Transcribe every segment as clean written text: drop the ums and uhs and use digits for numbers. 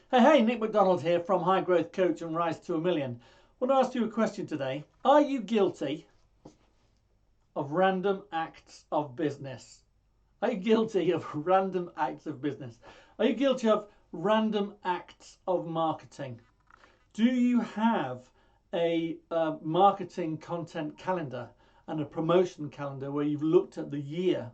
Hey, Nick McDonald here from High Growth Coach and Rise to a Million. I want to ask you a question today. Are you guilty of random acts of business? Are you guilty of random acts of business? Are you guilty of random acts of marketing? Do you have a marketing content calendar and a promotion calendar where you've looked at the year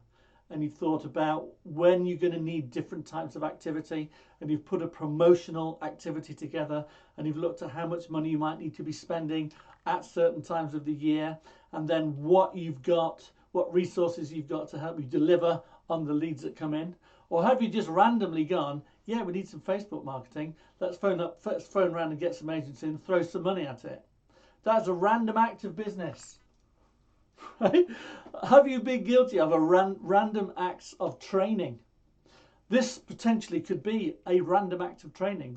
and you've thought about when you're going to need different types of activity, and you've put a promotional activity together, and you've looked at how much money you might need to be spending at certain times of the year, and then what you've got, what resources you've got to help you deliver on the leads that come in? Or have you just randomly gone, yeah, we need some Facebook marketing, let's phone around and get some agents in, throw some money at it? That's a random act of business. Right? Have you been guilty of a random acts of training? This potentially could be a random act of training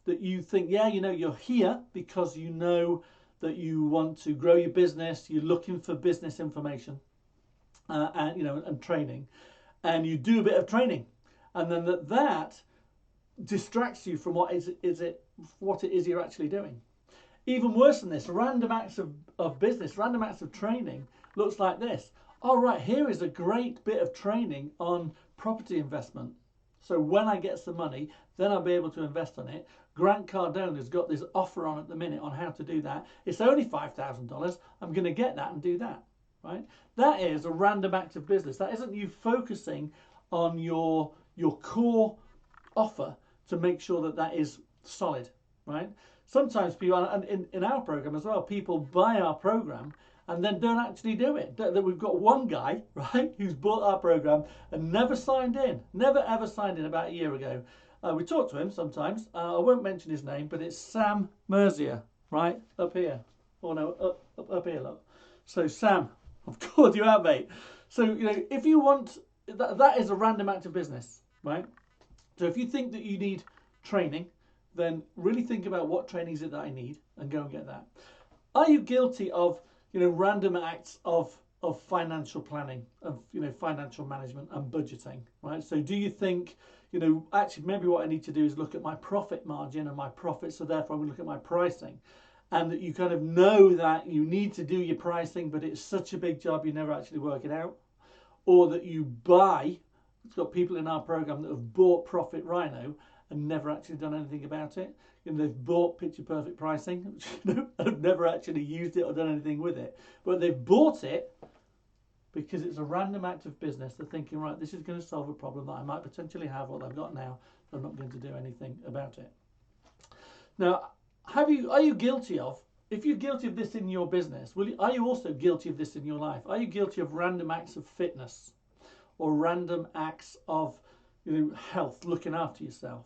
that you think, yeah, you're here because you know that you want to grow your business, you're looking for business information, and training, and you do a bit of training, and then that distracts you from what it is you're actually doing. Even worse than this, random acts of business, random acts of training looks like this. All right, here is a great bit of training on property investment. So when I get some money, then I'll be able to invest on it. Grant Cardone has got this offer on at the minute on how to do that. It's only $5,000. I'm going to get that and do that, right? That is a random act of business. That isn't you focusing on your core offer to make sure that is solid, right? Sometimes people, and in our program as well, people buy our program and then don't actually do it. That we've got one guy, right, who's bought our program and never signed in, never ever signed in about a year ago. We talk to him sometimes. I won't mention his name, but it's Sam Merzier, right, up here. Oh no, up here, look. So Sam, I've called you out, mate. So if you want, that is a random act of business, right? So if you think that you need training, then really think about what training is it that I need and go and get that. Are you guilty of random acts of financial planning, of financial management and budgeting, right? So do you think actually maybe what I need to do is look at my profit margin and my profit, so therefore I'm going to look at my pricing, and that you kind of know that you need to do your pricing, but it's such a big job you never actually work it out? Or that you buy, it's got people in our program that have bought Profit Rhino and never actually done anything about it. They've bought Picture Perfect Pricing, which have never actually used it or done anything with it. But they've bought it because it's a random act of business. They're thinking, right, this is going to solve a problem that I might potentially have, what I've got now, so I'm not going to do anything about it. Now, are you guilty of, if you're guilty of this in your business, are you also guilty of this in your life? Are you guilty of random acts of fitness or random acts of health, looking after yourself,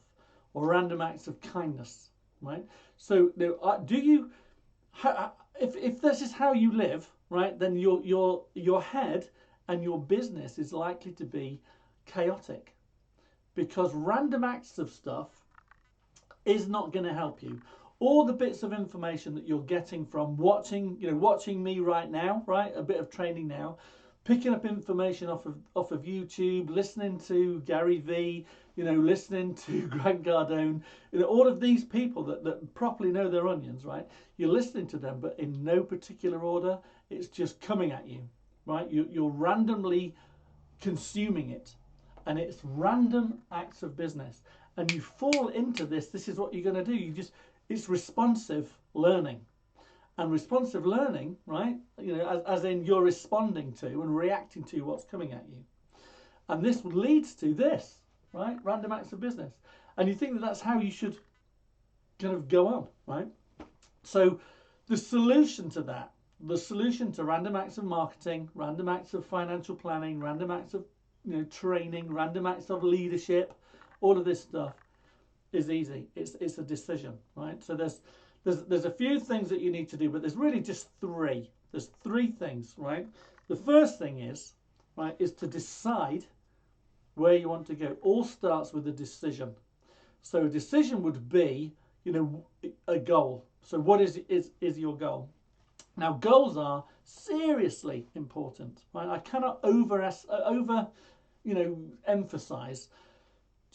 or random acts of kindness, right? So do you, if this is how you live, right, then your head and your business is likely to be chaotic, because random acts of stuff is not going to help you. All the bits of information that you're getting from watching me right now, right, a bit of training now, picking up information off of YouTube, listening to Gary Vee, listening to Grant Cardone, all of these people that properly know their onions, right? You're listening to them, but in no particular order. It's just coming at you, right? You're randomly consuming it, and it's random acts of business. And you fall into this. This is what you're going to do. It's responsive learning. And responsive learning, right, as in you're responding to and reacting to what's coming at you. And this leads to this, right, random acts of business. And you think that that's how you should kind of go on, right? So the solution to that, the solution to random acts of marketing, random acts of financial planning, random acts of training, random acts of leadership, all of this stuff is easy. It's a decision, right? So there's a few things that you need to do, but there's really just three. There's three things, right? The first thing is to decide where you want to go. All starts with a decision. So a decision would be, a goal. So what is your goal? Now, goals are seriously important, right? I cannot emphasize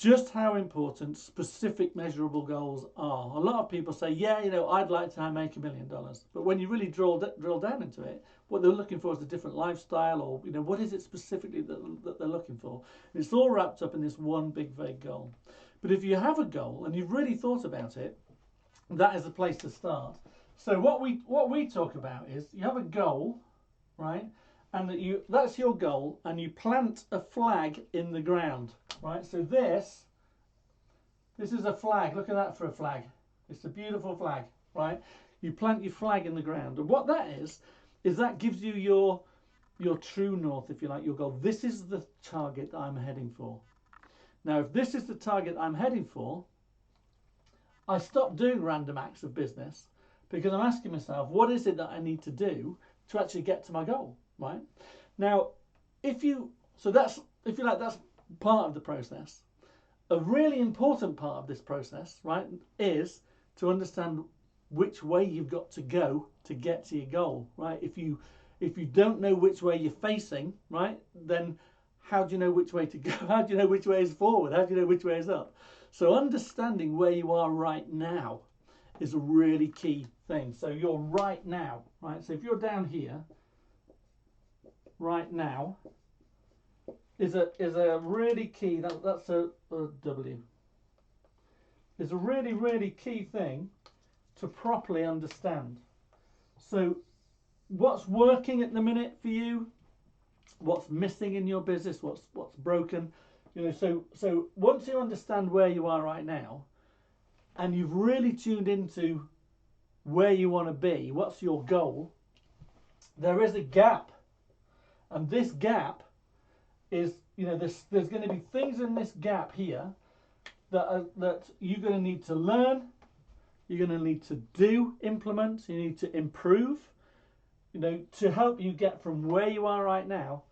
just how important specific measurable goals are. A lot of people say, yeah, you know, I'd like to make $1 million. But when you really drill down into it, what they're looking for is a different lifestyle, or, you know, what is it specifically that they're looking for? And it's all wrapped up in this one big vague goal. But if you have a goal and you've really thought about it, that is the place to start. So what we talk about is you have a goal, right? And that's your goal, and you plant a flag in the ground, right? So this is a flag. Look at that for a flag. It's a beautiful flag, right? You plant your flag in the ground, and what that is that gives you your true north, if you like, your goal. This is the target that I'm heading for. Now, if this is the target I'm heading for, I stop doing random acts of business, because I'm asking myself, what is it that I need to do to actually get to my goal, right? Now, if you like, that's part of the process. A really important part of this process, right, is to understand which way you've got to go to get to your goal, right? If you don't know which way you're facing, right, then how do you know which way to go? How do you know which way is forward? How do you know which way is up? So understanding where you are right now is a really key thing. So you're right now, right? So if you're down here, right now is a really key. That's a W. Is a really key thing to properly understand. So what's working at the minute for you? What's missing in your business? What's broken? You know, so once you understand where you are right now, and you've really tuned into where you want to be, what's your goal, there is a gap. And this gap is, you know, there's going to be things in this gap here that you're going to need to learn, you're going to need to implement, you need to improve, you know, to help you get from where you are right now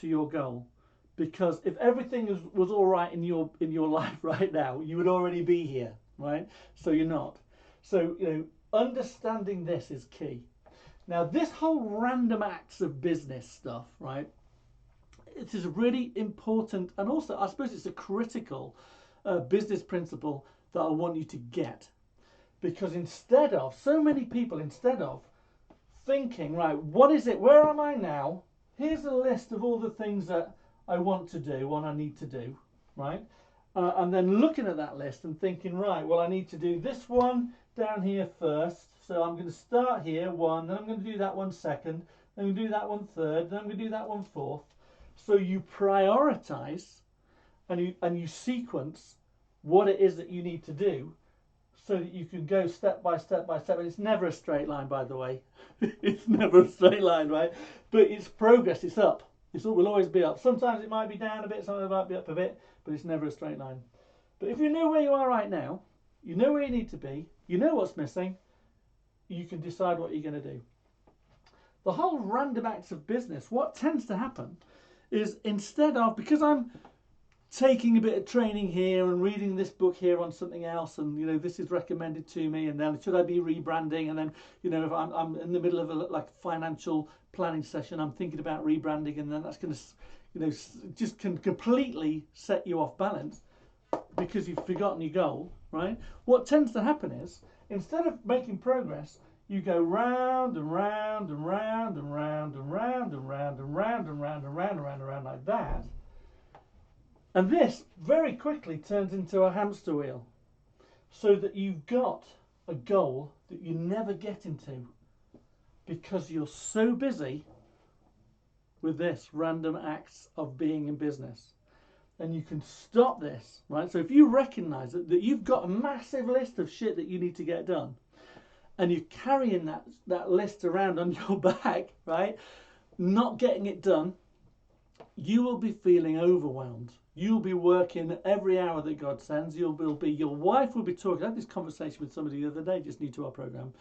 to your goal. Because if everything was all right in your life right now, you would already be here, right? So you're not. So, you know, understanding this is key. Now, this whole random acts of business stuff, right? It is really important, and also I suppose it's a critical business principle that I want you to get. Because so many people, instead of thinking, right, what is it, where am I now? Here's a list of all the things that I want to do, what I need to do, right? And then looking at that list and thinking, right, well, I need to do this one down here first. So I'm going to start here, one, then I'm going to do that one second, then I'm going to do that one third, then I'm going to do that one fourth. So you prioritize and you sequence what it is that you need to do so that you can go step by step by step. And it's never a straight line, by the way. It's never a straight line, right? But it's progress, it's up. It will always be up. Sometimes it might be down a bit, sometimes it might be up a bit, but it's never a straight line. But if you know where you are right now, you know where you need to be, you know what's missing, you can decide what you're going to do. The whole random acts of business, what tends to happen is, instead of, because I'm taking a bit of training here and reading this book here on something else, and, you know, this is recommended to me, and then should I be rebranding, and then, you know, if I'm in the middle of a financial planning session, I'm thinking about rebranding, and then that's going to, you know, just can completely set you off balance because you've forgotten your goal, right? What tends to happen is, instead of making progress, you go round and round and round and round and round and round and round and round and round and round and round like that. And this very quickly turns into a hamster wheel, so that you've got a goal that you never get into because you're so busy with this random acts of being in business. And you can stop this, right? So if you recognize that you've got a massive list of shit that you need to get done, and you're carrying that list around on your back, right, not getting it done, you will be feeling overwhelmed. You'll be working every hour that God sends. Your wife will be talking. I had this conversation with somebody the other day, just new to our program.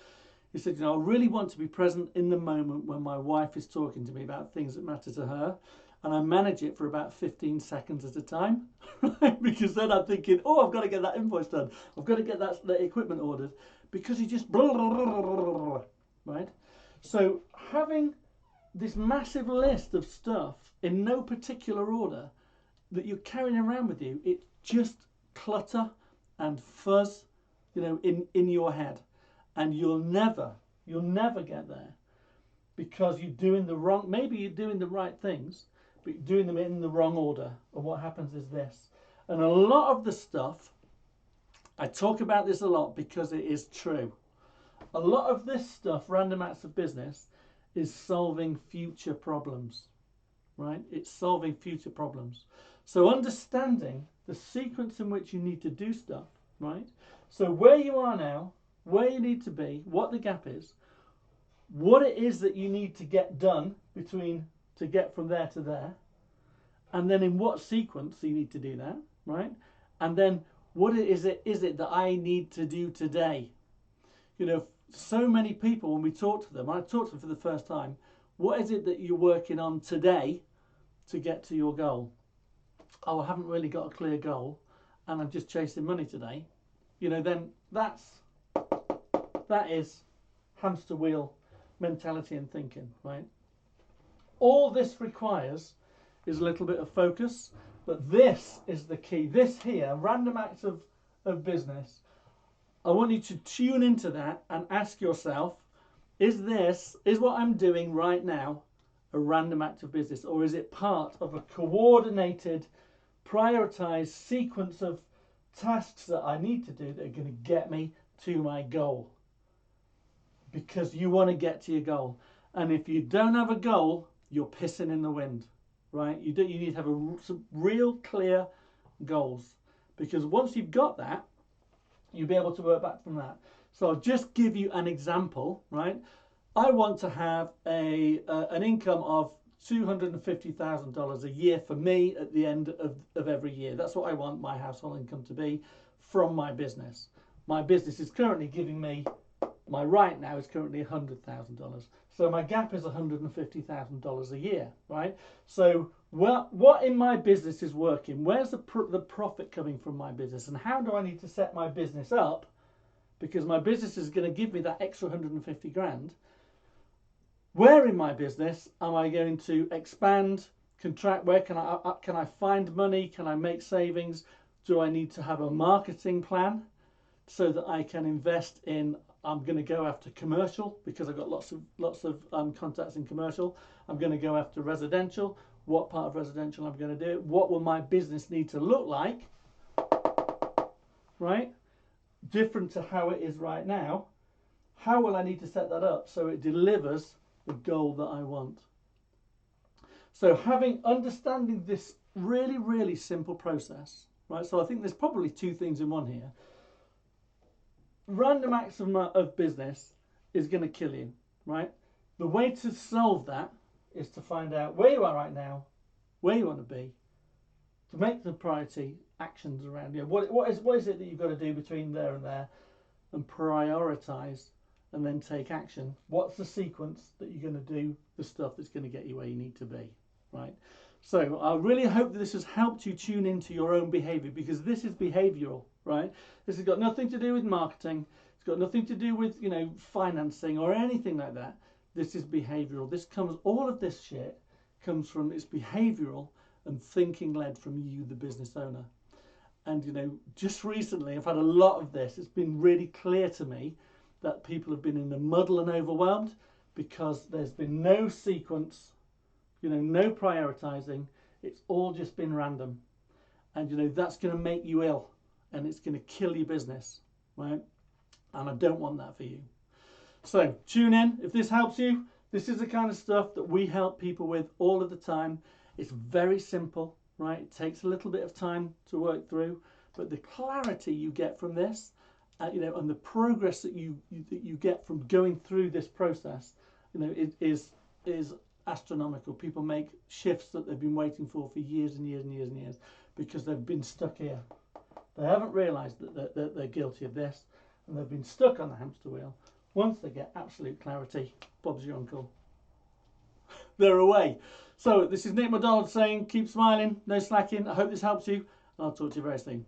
He said, you know, I really want to be present in the moment when my wife is talking to me about things that matter to her. And I manage it for about 15 seconds at a time, right? Because then I'm thinking, oh, I've got to get that invoice done. I've got to get that equipment ordered. Because you just, right? So having this massive list of stuff in no particular order that you're carrying around with you, it just clutter and fuzz, in your head, and you'll never get there, because you're doing the wrong. Maybe you're doing the right things, but you're doing them in the wrong order. And what happens is this, and a lot of the stuff, I talk about this a lot because it is true. A lot of this stuff, random acts of business, is solving future problems, right? It's solving future problems. So understanding the sequence in which you need to do stuff, right? So where you are now, where you need to be, what the gap is, what it is that you need to get done to get from there to there, and then in what sequence you need to do that, right? And then what is it that I need to do today? So many people, when we talk to them, I talk to them for the first time, what is it that you're working on today to get to your goal? Oh, I haven't really got a clear goal and I'm just chasing money today. Then that is hamster wheel mentality and thinking, right? All this requires is a little bit of focus, but this is the key. This here, random acts of business, I want you to tune into that and ask yourself, is what I'm doing right now a random act of business, or is it part of a coordinated, prioritized sequence of tasks that I need to do that are going to get me to my goal? Because you want to get to your goal. And if you don't have a goal, you're pissing in the wind, right? You need to have some real clear goals, because once you've got that, you'll be able to work back from that. So I'll just give you an example, right? I want to have an income of $250,000 a year for me at the end of every year. That's what I want my household income to be from my business. My business is currently giving me, my right now is currently $100,000. So my gap is $150,000 a year, right? So what in my business is working? Where's the profit coming from my business? And how do I need to set my business up? Because my business is going to give me that extra 150 grand. Where in my business am I going to expand, contract? Where can I find money? Can I make savings? Do I need to have a marketing plan so that I can invest in? I'm going to go after commercial because I've got lots of contacts in commercial. I'm going to go after residential. What part of residential I'm going to do? What will my business need to look like? Right? Different to how it is right now. How will I need to set that up so it delivers the goal that I want? So understanding this really, really simple process, right? So I think there's probably two things in one here. Random acts of business is going to kill you, right? The way to solve that is to find out where you are right now, where you want to be, to make the priority actions around you. What is it that you've got to do between there and there, and prioritize, and then take action. What's the sequence that you're going to do the stuff that's going to get you where you need to be, right? So I really hope that this has helped you tune into your own behavior, because this is behavioral, right? This has got nothing to do with marketing. It's got nothing to do with, financing or anything like that. This is behavioral. All of this shit comes from, it's behavioral and thinking led from you, the business owner. And, just recently I've had a lot of this. It's been really clear to me that people have been in the muddle and overwhelmed because there's been no sequence, no prioritizing. It's all just been random. And, that's going to make you ill and it's going to kill your business, right? And I don't want that for you. So tune in if this helps you. This is the kind of stuff that we help people with all of the time. It's very simple, right? It takes a little bit of time to work through, but the clarity you get from this, and the progress that you get from going through this process, it is astronomical. People make shifts that they've been waiting for years and years and years and years because they've been stuck here. They haven't realised that they're guilty of this, and they've been stuck on the hamster wheel. Once they get absolute clarity, Bob's your uncle. They're away. So this is Nick McDonald saying, keep smiling, no slacking. I hope this helps you, and I'll talk to you very soon.